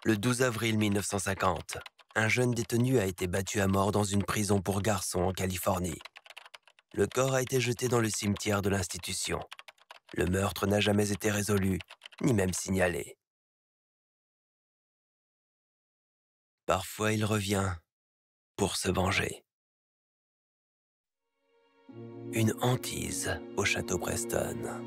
Le 12 avril 1950, un jeune détenu a été battu à mort dans une prison pour garçons en Californie. Le corps a été jeté dans le cimetière de l'institution. Le meurtre n'a jamais été résolu, ni même signalé. Parfois, il revient pour se venger. Une hantise au château Preston.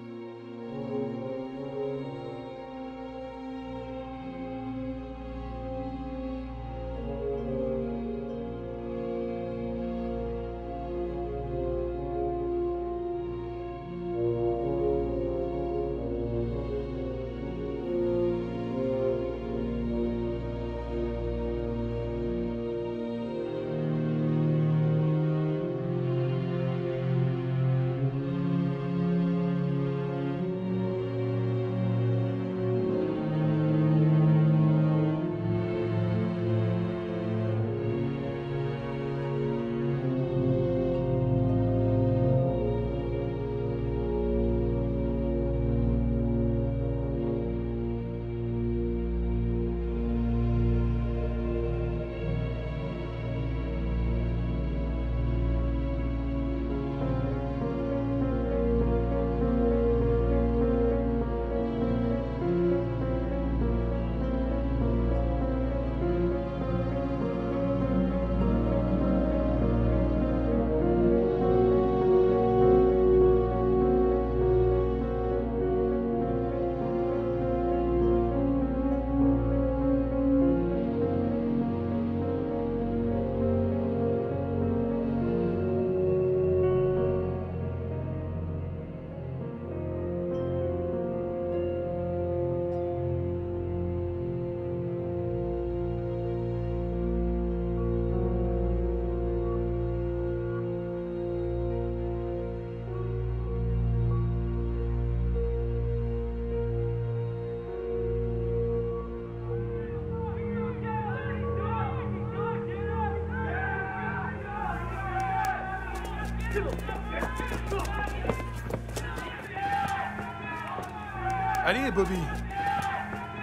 Allez, Bobby.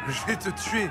Je vais te tuer.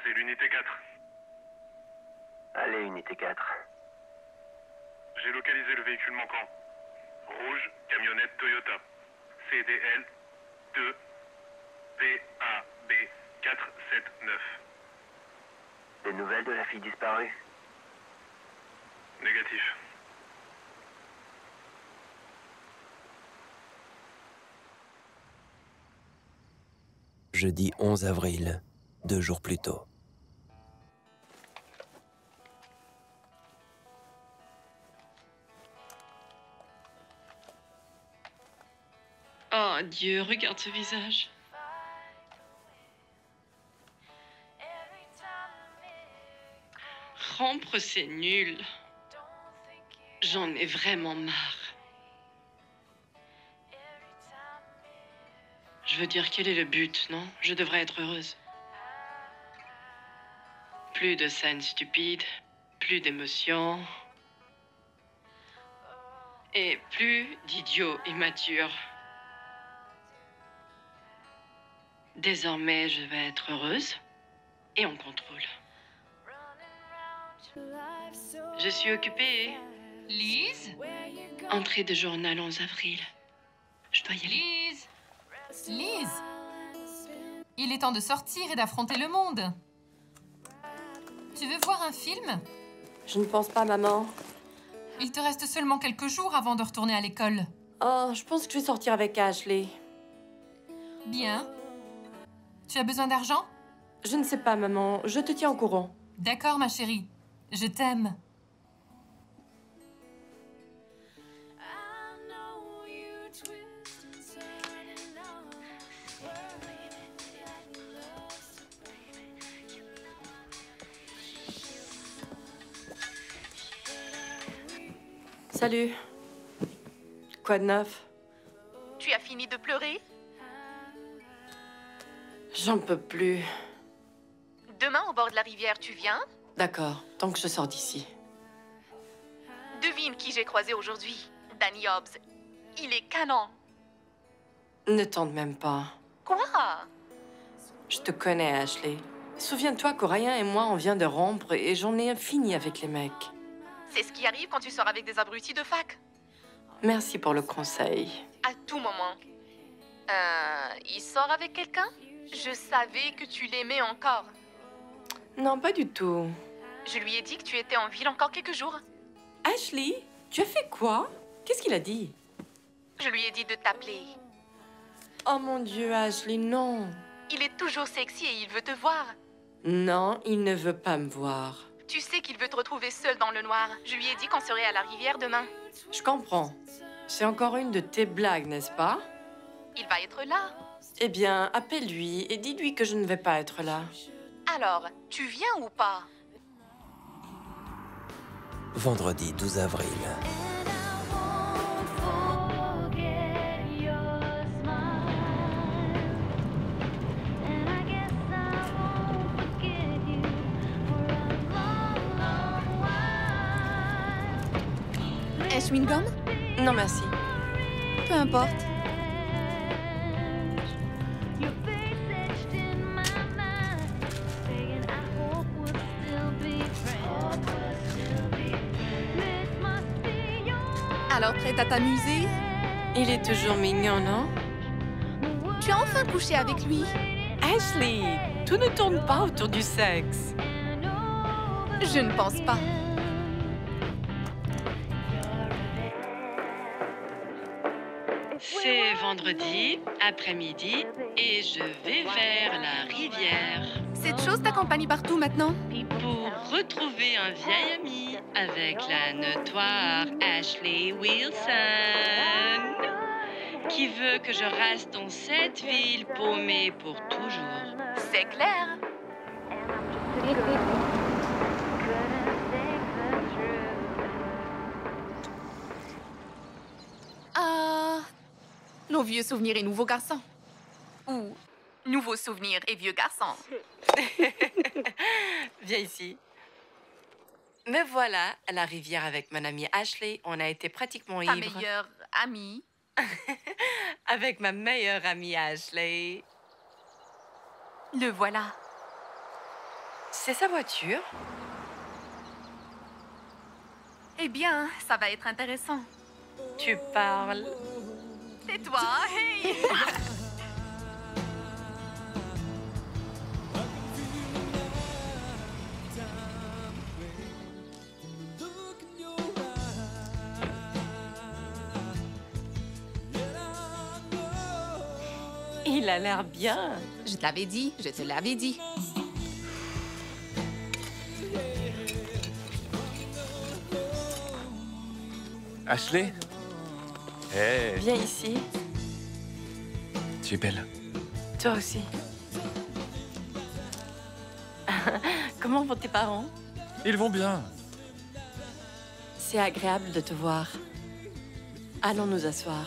C'est l'unité 4. Allez, unité 4. J'ai localisé le véhicule manquant. Rouge, camionnette Toyota. CDL 2 PAB 479. Des nouvelles de la fille disparue? Négatif. Jeudi 11 avril, 2 jours plus tôt. Oh Dieu, regarde ce visage. Rompre, c'est nul. J'en ai vraiment marre. Je veux dire, quel est le but, non? Je devrais être heureuse. Plus de scènes stupides, plus d'émotions. Et plus d'idiots immatures. Désormais, je vais être heureuse et en contrôle. Je suis occupée. Lise? Entrée de journal 11 avril. Je dois y aller. Lise? Lise? Il est temps de sortir et d'affronter le monde. Tu veux voir un film? Je ne pense pas, maman. Il te reste seulement quelques jours avant de retourner à l'école. Oh, je pense que je vais sortir avec Ashley. Bien. Tu as besoin d'argent? Je ne sais pas, maman. Je te tiens au courant. D'accord, ma chérie. Je t'aime. Salut. Quoi de neuf? Tu as fini de pleurer? J'en peux plus. Demain, au bord de la rivière, tu viens? D'accord, tant que je sors d'ici. Devine qui j'ai croisé aujourd'hui. Danny Hobbs. Il est canon. Ne tente même pas. Quoi? Je te connais, Ashley. Souviens-toi qu'Orion et moi, on vient de rompre et j'en ai fini avec les mecs. C'est ce qui arrive quand tu sors avec des abrutis de fac. Merci pour le conseil. À tout moment. Il sort avec quelqu'un? Je savais que tu l'aimais encore. Non, pas du tout. Je lui ai dit que tu étais en ville encore quelques jours. Ashley, tu as fait quoi? Qu'est-ce qu'il a dit? Je lui ai dit de t'appeler. Oh mon Dieu, Ashley, non. Il est toujours sexy et il veut te voir. Non, il ne veut pas me voir. Tu sais qu'il veut te retrouver seul dans le noir. Je lui ai dit qu'on serait à la rivière demain. Je comprends. C'est encore une de tes blagues, n'est-ce pas? Il va être là. Eh bien, appelle-lui et dis-lui que je ne vais pas être là. Alors, tu viens ou pas? Vendredi 12 avril. Chewing-gum? Non, merci. Peu importe. Alors, prête à t'amuser? Il est toujours mignon, non? Tu as enfin couché avec lui? Ashley, tout ne tourne pas autour du sexe. Je ne pense pas. C'est vendredi, après-midi, et je vais vers la rivière Cette chose t'accompagne partout maintenant? pour retrouver un vieil ami avec la notoire Ashley Wilson, qui veut que je reste dans cette ville paumée pour toujours. C'est clair. Nos vieux souvenirs et nouveaux garçons. Ou nouveaux souvenirs et vieux garçons. Viens ici. Me voilà à la rivière avec mon amie Ashley. On a été pratiquement Ta ivres. meilleure amie. Avec ma meilleure amie Ashley. Le voilà. C'est sa voiture? Eh bien, ça va être intéressant. Tu parles. C'est toi, hey! Il a l'air bien. Je te l'avais dit, je te l'avais dit. Ashley? Hey, Viens ici. tu es belle. Toi aussi. Comment vont tes parents? Ils vont bien. C'est agréable de te voir. Allons nous asseoir.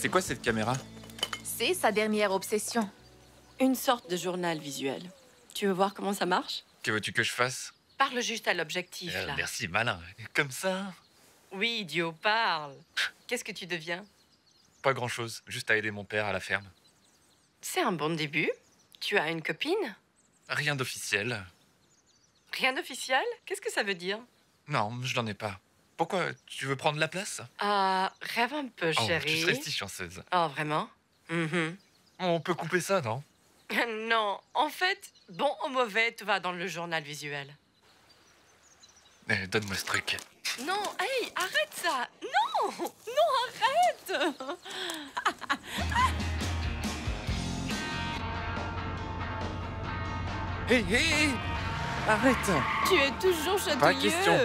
C'est quoi cette caméra? C'est sa dernière obsession. Une sorte de journal visuel. Tu veux voir comment ça marche? Que veux-tu que je fasse? Parle juste à l'objectif, là. Merci, malin. Comme ça? Oui, idiot, parle. Qu'est-ce que tu deviens? Pas grand-chose, juste à aider mon père à la ferme. C'est un bon début. Tu as une copine? Rien d'officiel. Rien d'officiel? Qu'est-ce que ça veut dire? Non, je n'en ai pas. Pourquoi? Tu veux prendre la place? Rêve un peu, Oh, chérie. tu serais si chanceuse. Oh, vraiment? Mhm. On peut couper ça, non? Non, en fait, bon ou mauvais, tout va dans le journal visuel. Donne-moi ce truc. Non, hey, arrête ça! Non! Non, arrête! Hé, hé! Arrête! Tu es toujours chatouilleux! Pas question.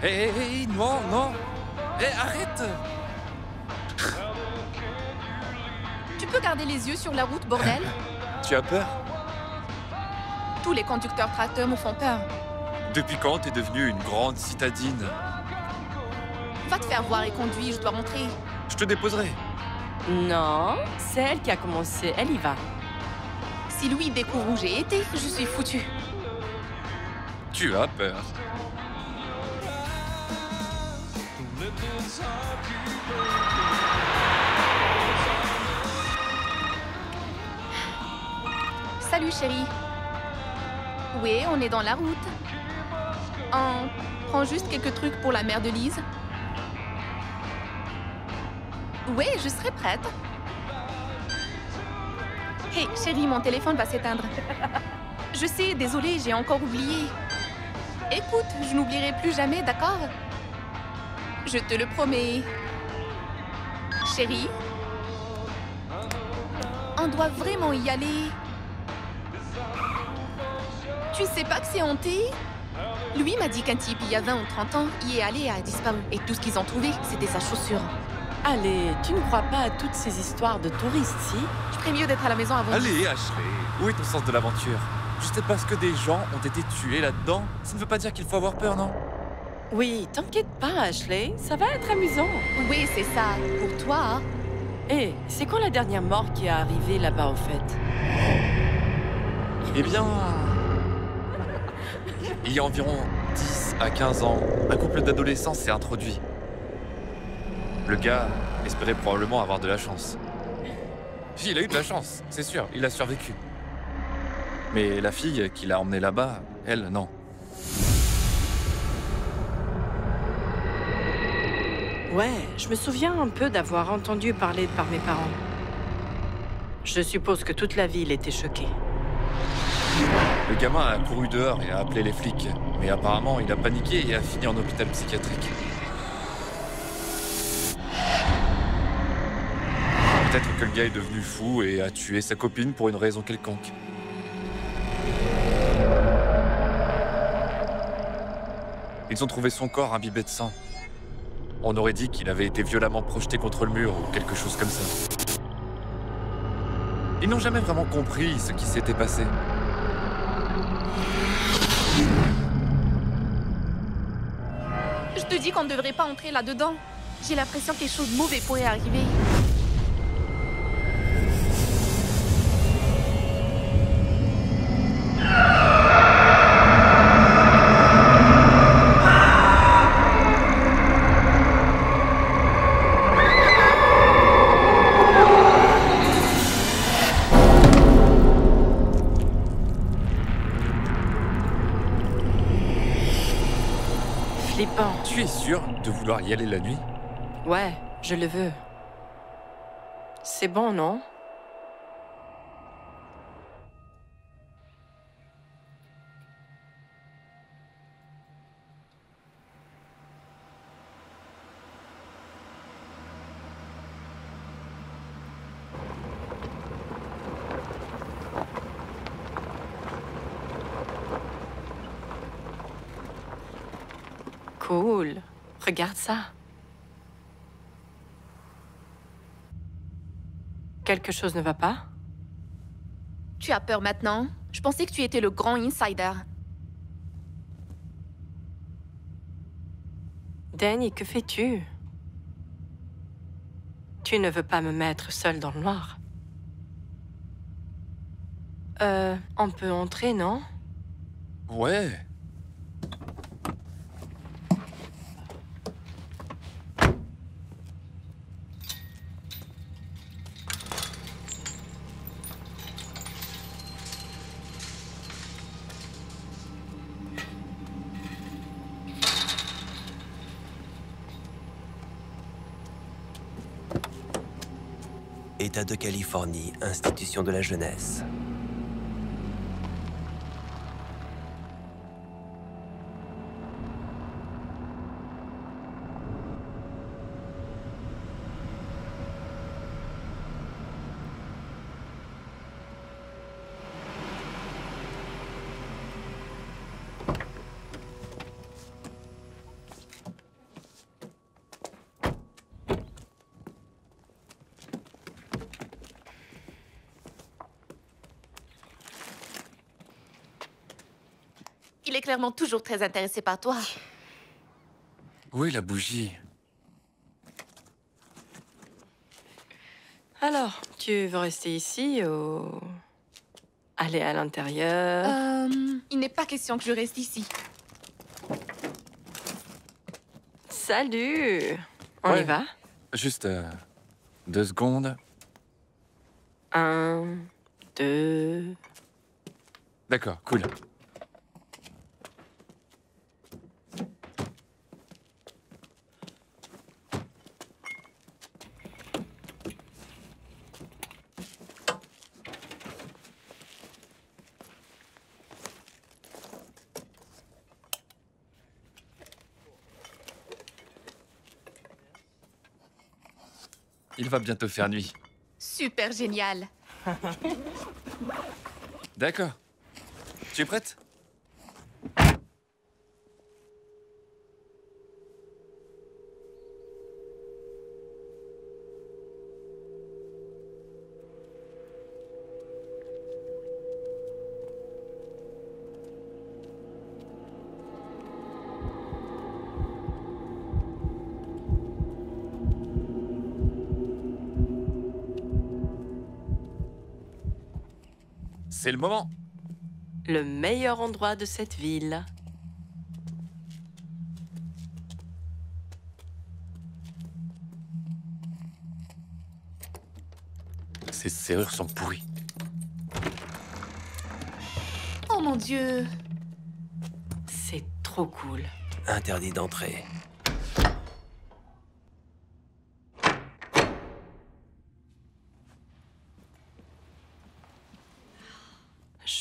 Hé, non, non! Hé, arrête! Tu peux garder les yeux sur la route, bordel? Tu as peur? Tous les conducteurs tracteurs me font peur. Depuis quand t'es devenue une grande citadine? Va te faire voir et conduire, je dois rentrer. Je te déposerai. Non, c'est elle qui a commencé, elle y va. Si Louis découvre où j'ai été, je suis foutue. Tu as peur. Salut, chérie. Oui, on est dans la route. On prend juste quelques trucs pour la mère de Lise. Oui, je serai prête. Hé, chérie, mon téléphone va s'éteindre. Je sais, désolée, j'ai encore oublié. Écoute, je n'oublierai plus jamais, d'accord? Je te le promets. Chérie, on doit vraiment y aller. Tu sais pas que c'est hanté? Lui m'a dit qu'un type, il y a 20 ou 30 ans, y est allé et a disparu. Et tout ce qu'ils ont trouvé, c'était sa chaussure. Allez, tu ne crois pas à toutes ces histoires de touristes, si? Je ferais mieux d'être à la maison avant. Allez, Ashley, où est ton sens de l'aventure? Juste parce que des gens ont été tués là-dedans, ça ne veut pas dire qu'il faut avoir peur, non? Oui, t'inquiète pas, Ashley, ça va être amusant. Oui, c'est ça. Pour toi, hein? Hé, c'est quand la dernière mort qui est arrivée là-bas, au fait? Eh bien... Il y a environ 10 à 15 ans, un couple d'adolescents s'est introduit. Le gars espérait probablement avoir de la chance. Il a eu de la chance, c'est sûr, il a survécu. Mais la fille qui l'a emmené là-bas, elle, non. Ouais, je me souviens un peu d'avoir entendu parler par mes parents. Je suppose que toute la ville était choquée. Le gamin a couru dehors et a appelé les flics. Mais apparemment, il a paniqué et a fini en hôpital psychiatrique. Peut-être que le gars est devenu fou et a tué sa copine pour une raison quelconque. Ils ont trouvé son corps imbibé de sang. On aurait dit qu'il avait été violemment projeté contre le mur ou quelque chose comme ça. Ils n'ont jamais vraiment compris ce qui s'était passé. Je te dis qu'on ne devrait pas entrer là-dedans. J'ai l'impression que quelque chose de mauvais pourrait arriver. Flippant. Tu es sûr de vouloir y aller la nuit? Ouais, je le veux. C'est bon, non? Cool. Regarde ça. Quelque chose ne va pas? Tu as peur maintenant? Je pensais que tu étais le grand insider. Danny, que fais-tu? Tu ne veux pas me mettre seule dans le noir? On peut entrer, non? Ouais. État de Californie, institution de la jeunesse. Il est clairement toujours très intéressé par toi. Où est la bougie? Alors, tu veux rester ici ou aller à l'intérieur? Il n'est pas question que je reste ici. Salut! On y Ouais. va? Juste 2 secondes. 1, 2... D'accord, cool. Il va bientôt faire nuit. Super génial. D'accord. Tu es prête? C'est le moment. Le meilleur endroit de cette ville. Ces serrures sont pourries. Oh mon Dieu. C'est trop cool. Interdit d'entrer.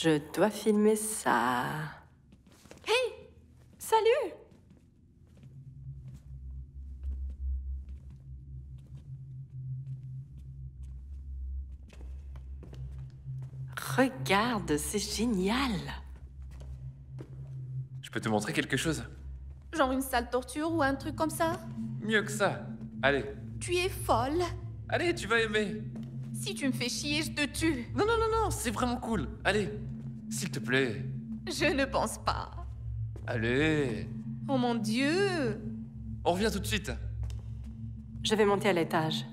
Je dois filmer ça. Hey! Salut! Regarde, c'est génial! Je peux te montrer quelque chose? Genre une sale torture ou un truc comme ça? Mieux que ça. Allez. Tu es folle. Allez, tu vas aimer. Si tu me fais chier, je te tue. Non, non, non, non, c'est vraiment cool. Allez, s'il te plaît. Je ne pense pas. Allez. Oh mon Dieu. On revient tout de suite. Je vais monter à l'étage.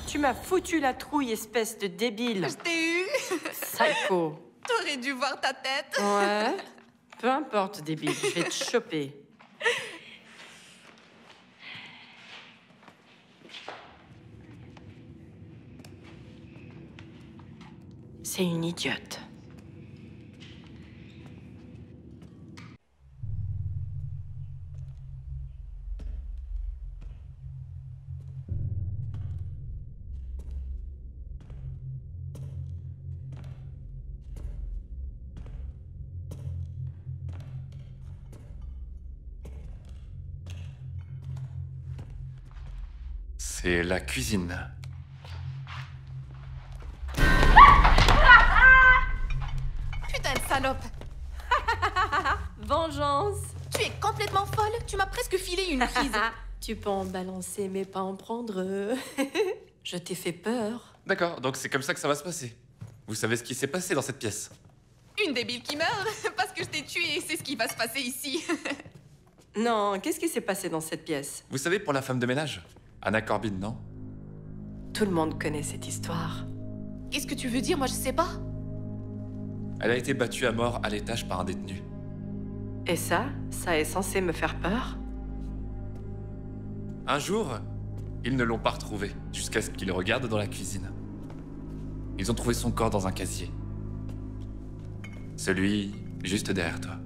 Tu m'as foutu la trouille, espèce de débile. Je t'ai eu. Psycho. J'aurais dû voir ta tête. Ouais. Peu importe, débile, je vais te choper. C'est une idiote. C'est la cuisine. Putain de salope. Vengeance. Tu es complètement folle. Tu m'as presque filé une prise. Tu peux en balancer, mais pas en prendre. Je t'ai fait peur. D'accord, donc c'est comme ça que ça va se passer. Vous savez ce qui s'est passé dans cette pièce? Une débile qui meurt parce que je t'ai tué. C'est ce qui va se passer ici. Non, qu'est-ce qui s'est passé dans cette pièce? Vous savez, pour la femme de ménage? Anna Corbin, non? Tout le monde connaît cette histoire. Qu'est-ce que tu veux dire? Moi, je sais pas. Elle a été battue à mort à l'étage par un détenu. Et ça est censé me faire peur? Un jour, ils ne l'ont pas retrouvée, jusqu'à ce qu'ils regardent dans la cuisine. Ils ont trouvé son corps dans un casier. Celui juste derrière toi.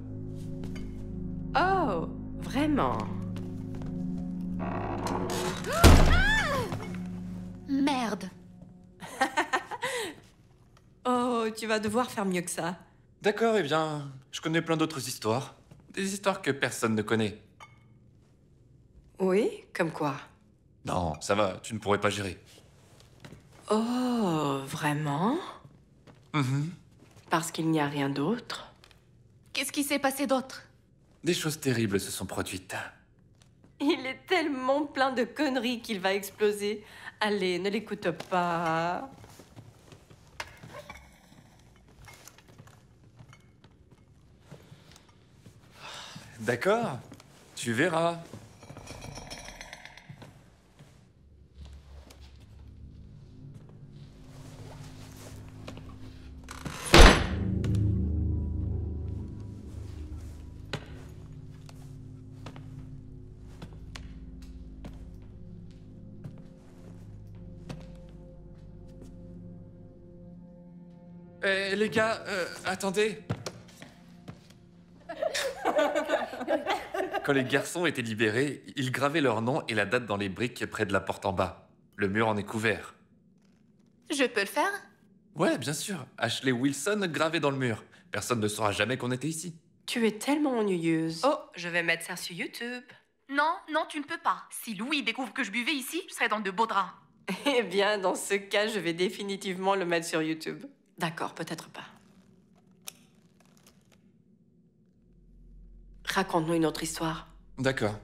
Oh, vraiment? Merde. Oh, tu vas devoir faire mieux que ça. D'accord, eh bien, je connais plein d'autres histoires. Des histoires que personne ne connaît. Oui, comme quoi? Non, ça va, tu ne pourrais pas gérer. Oh, vraiment? Mhm. Parce qu'il n'y a rien d'autre? Qu'est-ce qui s'est passé d'autre? Des choses terribles se sont produites. Il est tellement plein de conneries qu'il va exploser. Allez, ne l'écoute pas. D'accord, tu verras. Eh, les gars, attendez. Quand les garçons étaient libérés, ils gravaient leur nom et la date dans les briques près de la porte en bas. Le mur en est couvert. Je peux le faire? Ouais, bien sûr. Ashley Wilson gravé dans le mur. Personne ne saura jamais qu'on était ici. Tu es tellement ennuyeuse. Oh, je vais mettre ça sur YouTube. Non, non, tu ne peux pas. Si Louis découvre que je buvais ici, je serai dans de beaux draps. Eh bien, dans ce cas, je vais définitivement le mettre sur YouTube. D'accord, peut-être pas. Raconte-nous une autre histoire. D'accord.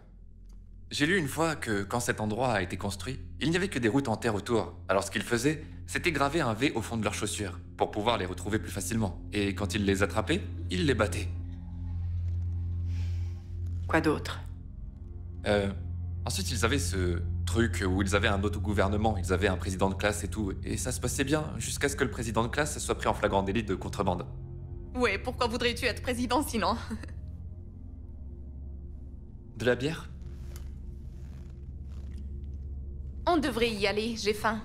J'ai lu une fois que quand cet endroit a été construit, il n'y avait que des routes en terre autour. Alors ce qu'ils faisaient, c'était graver un V au fond de leurs chaussures, pour pouvoir les retrouver plus facilement. Et quand ils les attrapaient, ils les battaient. Quoi d'autre? Ensuite, ils avaient ce truc où ils avaient un autogouvernement, ils avaient un président de classe et tout, et ça se passait bien, jusqu'à ce que le président de classe soit pris en flagrant délit de contrebande. Ouais, pourquoi voudrais-tu être président sinon? De la bière? On devrait y aller, j'ai faim.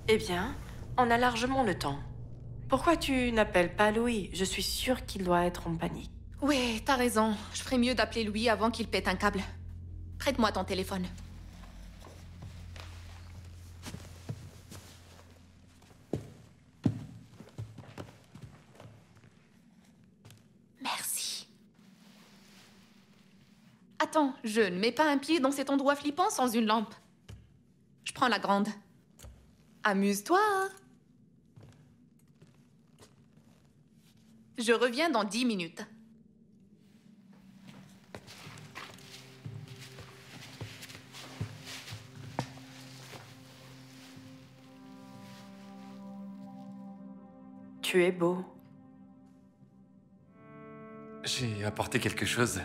Eh bien, on a largement le temps. Pourquoi tu n'appelles pas Louis? Je suis sûre qu'il doit être en panique. Ouais, t'as raison. Je ferais mieux d'appeler Louis avant qu'il pète un câble. Prête-moi ton téléphone. Merci. Attends, je ne mets pas un pied dans cet endroit flippant sans une lampe. Je prends la grande. Amuse-toi. Je reviens dans 10 minutes. Tu es beau. J'ai apporté quelque chose.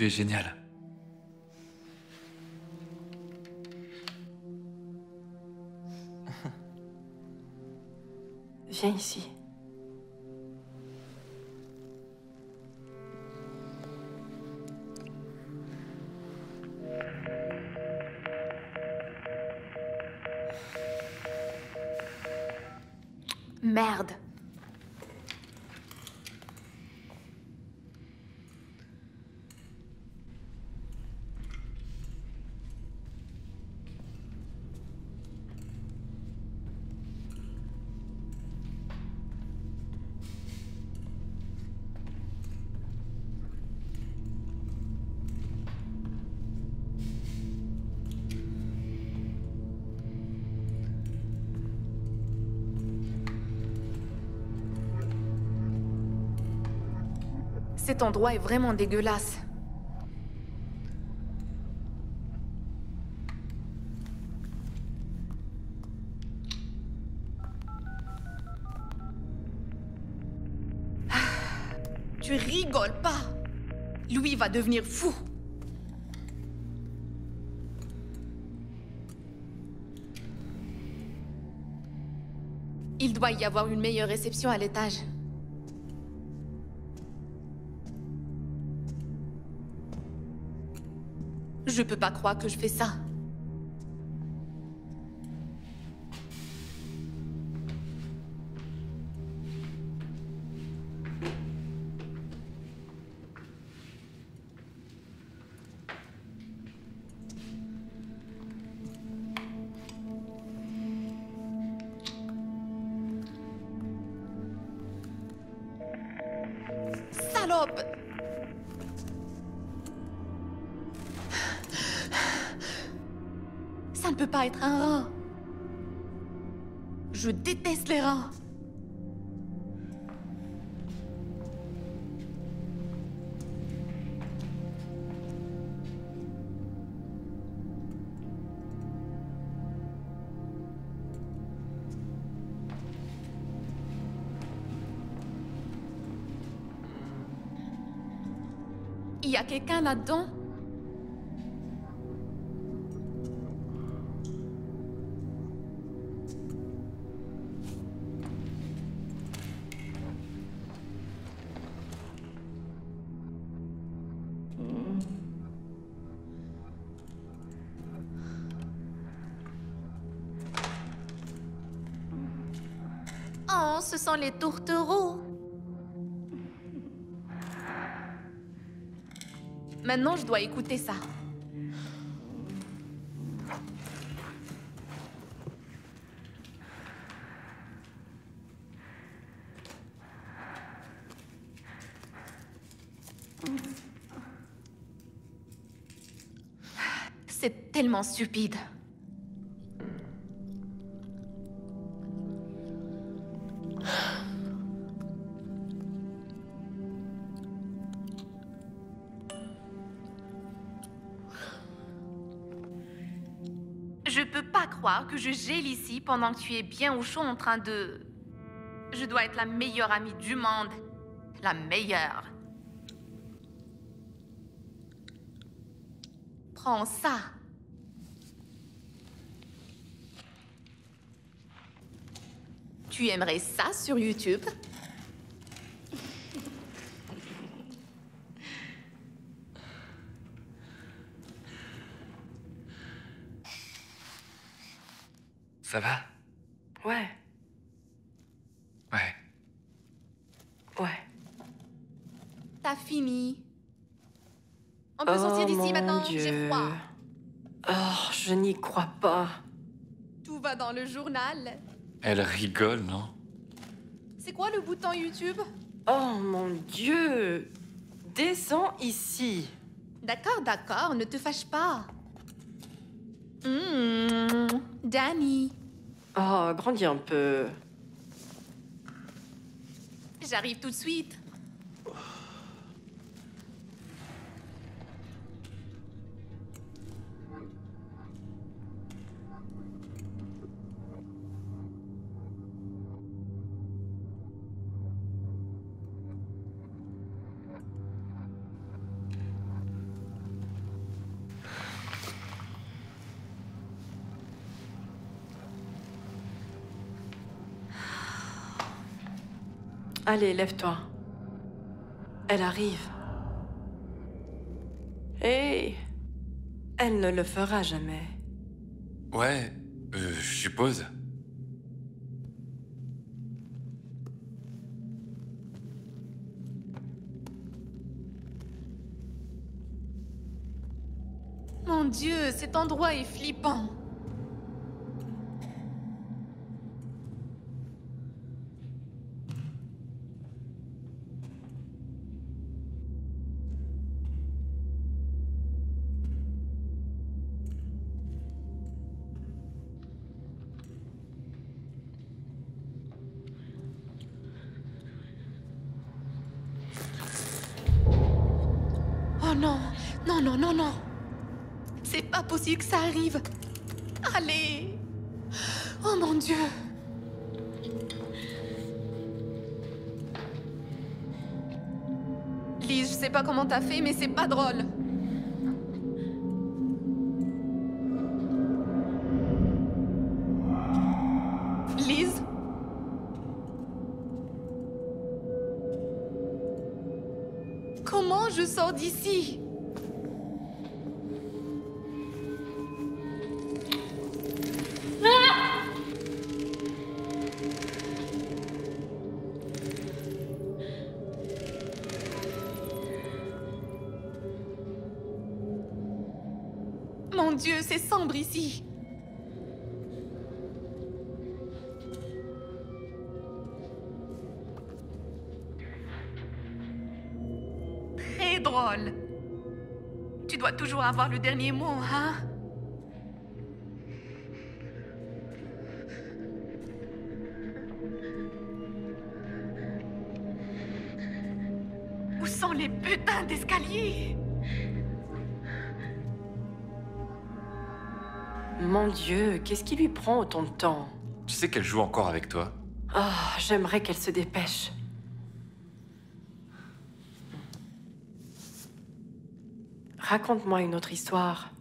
Tu es génial. Viens ici. Merde. Cet endroit est vraiment dégueulasse. Tu rigoles pas. Louis va devenir fou. Il doit y avoir une meilleure réception à l'étage. Je peux pas croire que je fais ça. Salope! Ça ne peut pas être un rat. Je déteste les rats. Il y a quelqu'un là-dedans? Oh, ce sont les tourtereaux. Maintenant, je dois écouter ça. C'est tellement stupide. Je peux pas croire que je gèle ici pendant que tu es bien au chaud en train de... Je dois être la meilleure amie du monde. La meilleure. Prends ça. Tu aimerais ça sur YouTube? Ça va? Ouais, Ouais. ouais. T'as fini. On peut sortir d'ici mon maintenant, Dieu. j'ai froid. Oh, je n'y crois pas. Tout va dans le journal. Elle rigole, non? C'est quoi le bouton YouTube? Oh mon Dieu. Descends ici. D'accord, d'accord, ne te fâche pas. Danny. Oh, grandis un peu. J'arrive tout de suite. Allez, lève-toi. Elle arrive. Et elle ne le fera jamais. Ouais, je suppose. Mon Dieu, cet endroit est flippant. Oh non, non, non, non, non. C'est pas possible que ça arrive. Allez. Oh mon Dieu. Lise, je sais pas comment t'as fait, mais c'est pas drôle. Lise? Comment je sors d'ici? Mon Dieu, c'est sombre ici. Très drôle. Tu dois toujours avoir le dernier mot, hein? Où sont les putains d'escaliers? Mon Dieu, qu'est-ce qui lui prend autant de temps? Tu sais qu'elle joue encore avec toi? Ah, j'aimerais qu'elle se dépêche. Raconte-moi une autre histoire.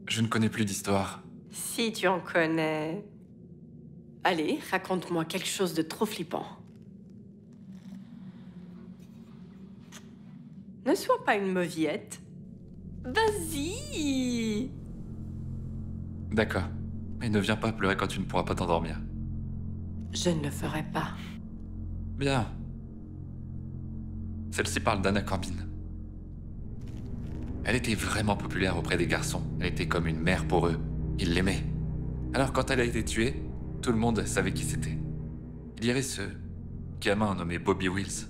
Je ne connais plus d'histoire. Si tu en connais. Allez, raconte-moi quelque chose de trop flippant. Ne sois pas une mauviette. Vas-y. D'accord. Mais ne viens pas pleurer quand tu ne pourras pas t'endormir. Je ne le ferai pas. Bien. Celle-ci parle d'Anna Corbin. Elle était vraiment populaire auprès des garçons. Elle était comme une mère pour eux. Ils l'aimaient. Alors quand elle a été tuée, tout le monde savait qui c'était. Il y avait ce gamin nommé Bobby Wills.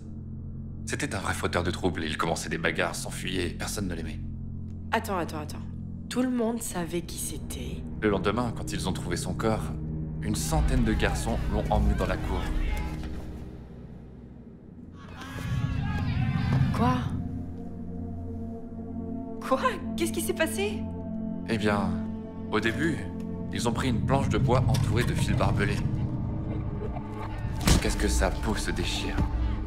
C'était un vrai fauteur de troubles. Il commençait des bagarres, s'enfuyait, personne ne l'aimait. Attends. Tout le monde savait qui c'était. Le lendemain, quand ils ont trouvé son corps, une centaine de garçons l'ont emmené dans la cour. Quoi? Qu'est-ce qui s'est passé? Eh bien, au début, ils ont pris une planche de bois entourée de fils barbelés. Jusqu'à ce que sa peau se déchire.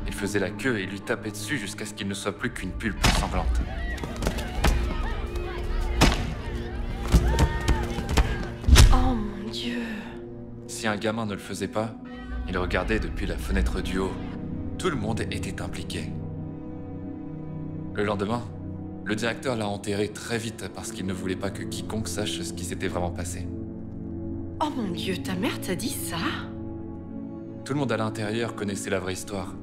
Ils faisaient la queue et lui tapaient dessus jusqu'à ce qu'il ne soit plus qu'une pulpe sanglante. Oh mon Dieu. Si un gamin ne le faisait pas, il regardait depuis la fenêtre du haut. Tout le monde était impliqué. Le lendemain, le directeur l'a enterré très vite parce qu'il ne voulait pas que quiconque sache ce qui s'était vraiment passé. Oh mon Dieu, ta mère t'a dit ça? Tout le monde à l'intérieur connaissait la vraie histoire.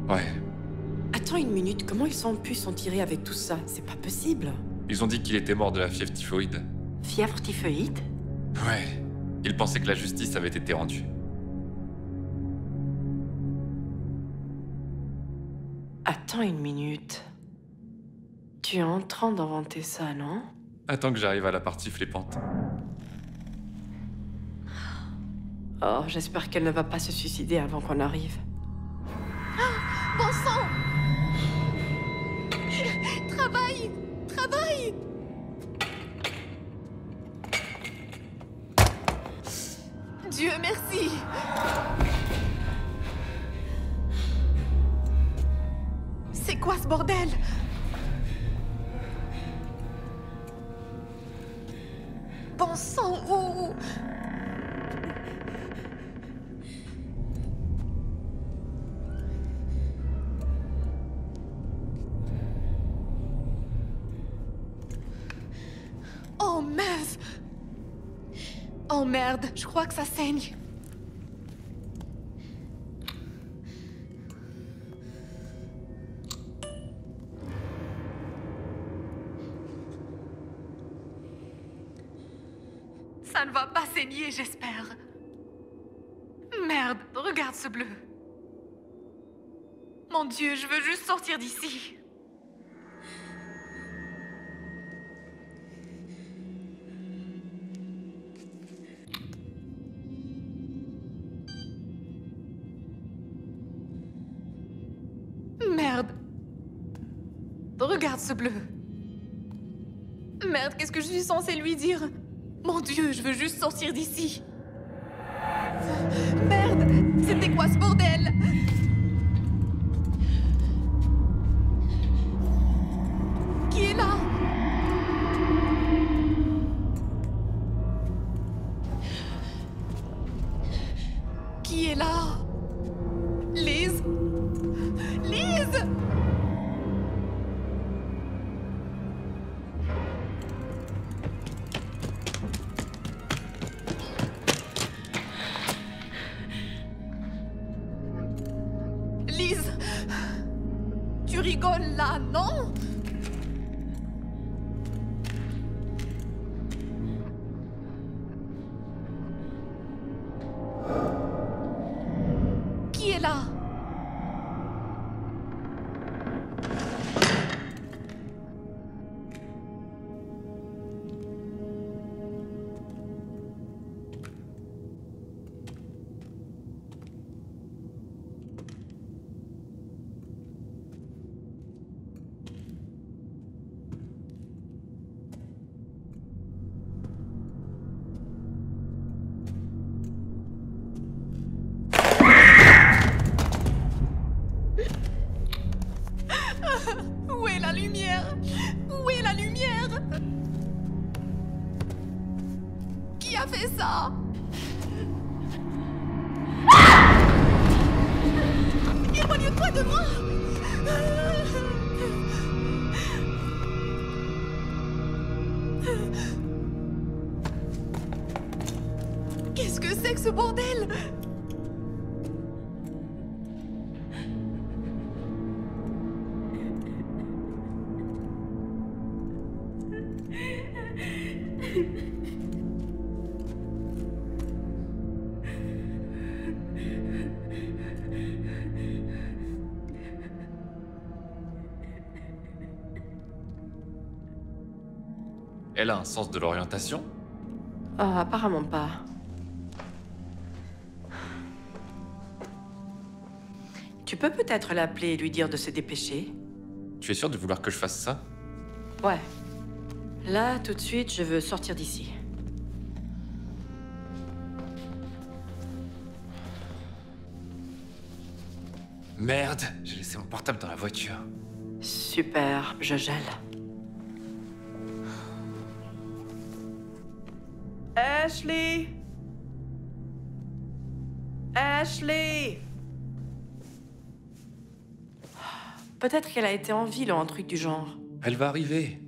Ouais. Attends une minute, comment ils ont pu s'en tirer avec tout ça? C'est pas possible. Ils ont dit qu'il était mort de la fièvre typhoïde. Fièvre typhoïde? Ouais. Ils pensaient que la justice avait été rendue. Attends une minute. Tu es en train d'inventer ça, non? Attends que j'arrive à la partie flippante. Oh, j'espère qu'elle ne va pas se suicider avant qu'on arrive. Bon sang! Travaille! Travaille! Dieu merci! C'est quoi ce bordel? Oh merde, je crois que ça saigne. Ça ne va pas saigner, j'espère. Merde, regarde ce bleu. Mon Dieu, je veux juste sortir d'ici. Merde. Regarde ce bleu. Merde, qu'est-ce que je suis censée lui dire? Mon Dieu, je veux juste sortir d'ici. Merde, c'était quoi ce bordel? Qui est là? Qui est là? Liz? Liz? Liz? Tu rigoles là, non? Qui est là? Où est la lumière? Où est la lumière? Qui a fait ça? Éloigne-toi de moi! Qu'est-ce que c'est que ce bordel? Elle a un sens de l'orientation? Apparemment pas. Tu peux peut-être l'appeler et lui dire de se dépêcher? Tu es sûr de vouloir que je fasse ça? Ouais. Là, tout de suite, je veux sortir d'ici. Merde, j'ai laissé mon portable dans la voiture. Super, je gèle. Ashley! Ashley! Peut-être qu'elle a été en ville ou un truc du genre. Elle va arriver.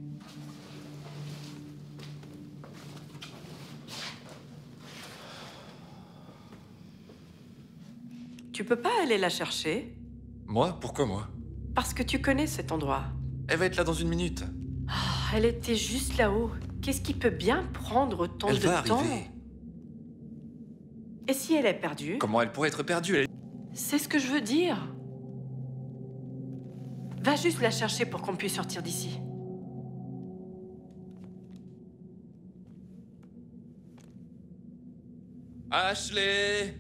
Tu peux pas aller la chercher? Moi? Pourquoi moi? Parce que tu connais cet endroit. Elle va être là dans une minute. Elle était juste là-haut. Qu'est-ce qui peut bien prendre autant de temps? Arriver. Et si elle est perdue? Comment elle pourrait être perdue? C'est ce que je veux dire. Va juste la chercher pour qu'on puisse sortir d'ici. Ashley!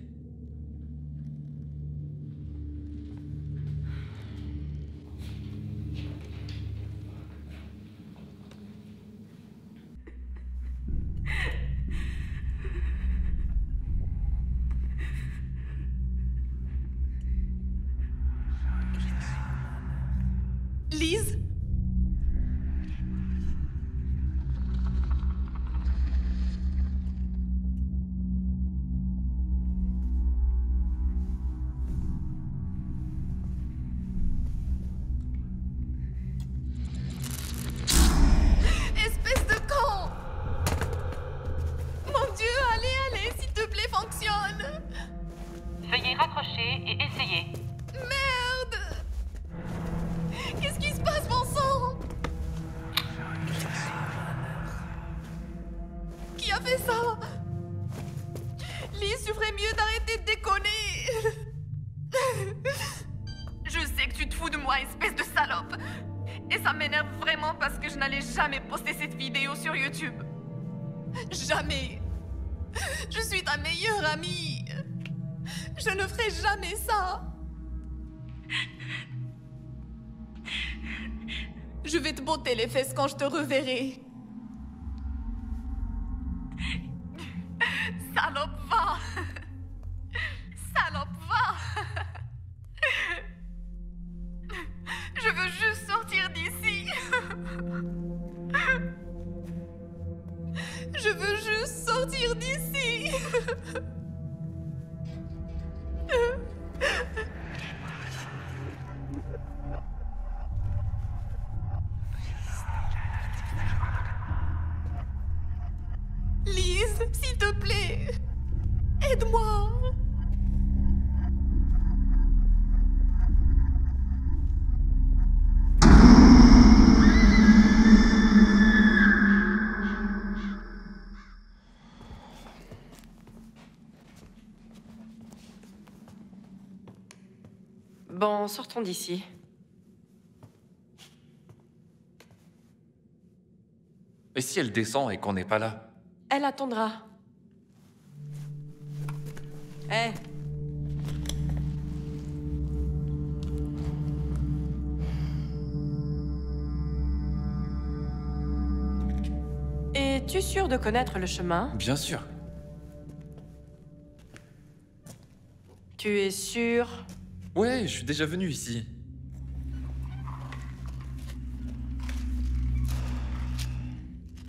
Liz? Espèce de con! Mon Dieu, allez, allez! stop! Et ça m'énerve vraiment parce que je n'allais jamais poster cette vidéo sur YouTube. Jamais! Je suis ta meilleure amie! Je ne ferai jamais ça! Je vais te botter les fesses quand je te reverrai. Salope, va! Salope, va! Je veux juste sortir d'ici. Je veux juste sortir d'ici. Lise, s'il te plaît, aide-moi. Bon, sortons d'ici. Et si elle descend et qu'on n'est pas là? Elle attendra. Hé. Es-tu sûr de connaître le chemin? Bien sûr. Tu es sûr? Ouais, je suis déjà venu ici.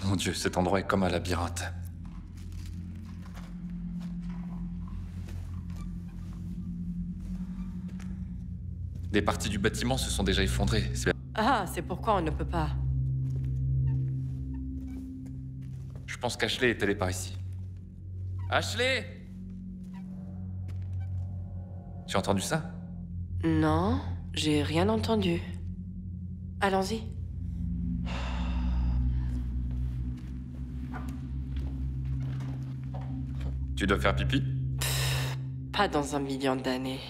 Mon Dieu, cet endroit est comme un labyrinthe. Des parties du bâtiment se sont déjà effondrées. Ah, c'est pourquoi on ne peut pas. Je pense qu'Ashley est allée par ici. Ashley! Tu as entendu ça? Non, j'ai rien entendu. Allons-y. Tu dois faire pipi? Pas dans 1 million d'années.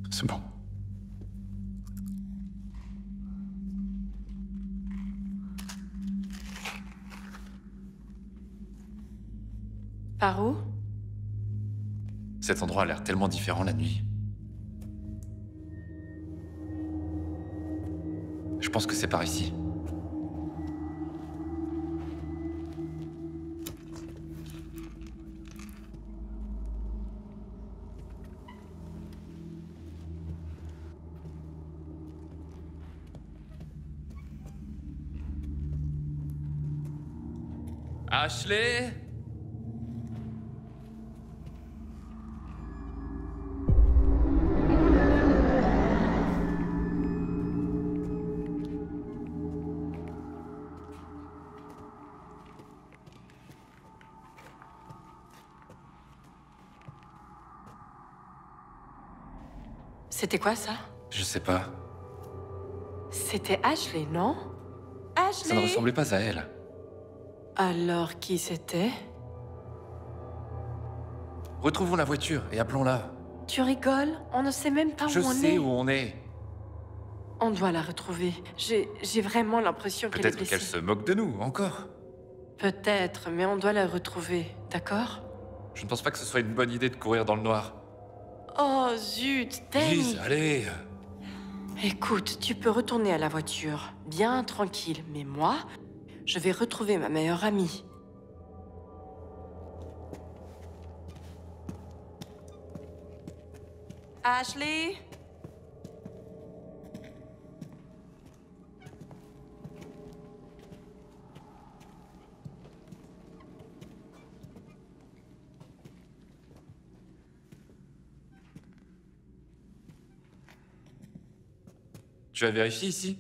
C'est bon. Par où? Cet endroit a l'air tellement différent la nuit. Je pense que c'est par ici. Ashley? C'était quoi ça? Je sais pas. C'était Ashley, non? Ashley! Ça ne ressemblait pas à elle. Alors qui c'était? Retrouvons la voiture et appelons-la. Tu rigoles? On ne sait même pas Je où on sais est. où on est. On doit la retrouver. J'ai vraiment l'impression qu'elle est Peut-être blessée. qu'elle se moque de nous, encore. Peut-être, mais on doit la retrouver, d'accord? Je ne pense pas que ce soit une bonne idée de courir dans le noir. Oh zut, Danny! Lise, allez! Écoute, tu peux retourner à la voiture, bien tranquille, mais moi, je vais retrouver ma meilleure amie. Ashley? Tu as vérifié ici?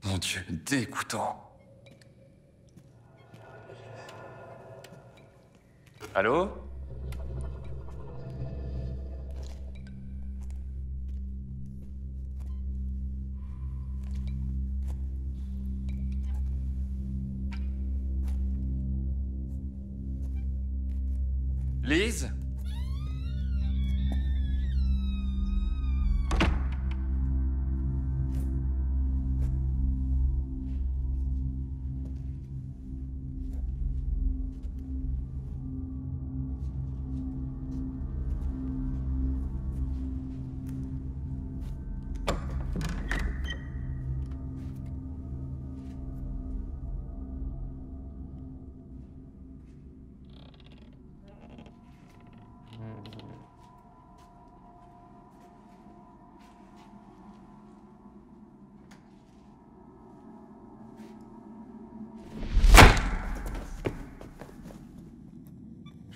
Mon Dieu, dégoûtant. Allô? Lise?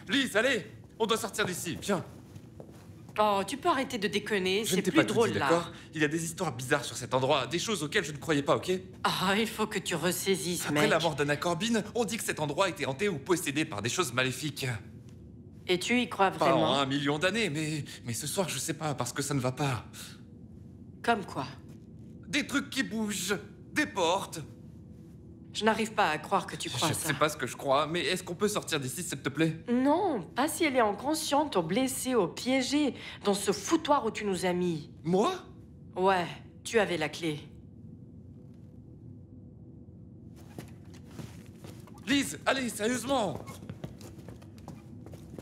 Lise, allez! On doit sortir d'ici, viens! Oh, tu peux arrêter de déconner, Je ne c'est t'ai plus pas tout drôle dit, là. d'accord? Il y a des histoires bizarres sur cet endroit, des choses auxquelles je ne croyais pas, ok? Ah, il faut que tu ressaisisses, Après mec. la mort d'Anna Corbin, on dit que cet endroit était hanté ou possédé par des choses maléfiques. Et tu y crois Pas en vraiment? 1 million d'années, mais ce soir, je sais pas, parce que ça ne va pas. Comme quoi? Des trucs qui bougent, des portes. Je n'arrive pas à croire que tu crois Je ça. sais pas ce que je crois, mais est-ce qu'on peut sortir d'ici, s'il te plaît? Non, pas si elle est inconsciente, ou blessée, ou piégée, dans ce foutoir où tu nous as mis. Moi? Ouais, tu avais la clé. Lise, allez, sérieusement!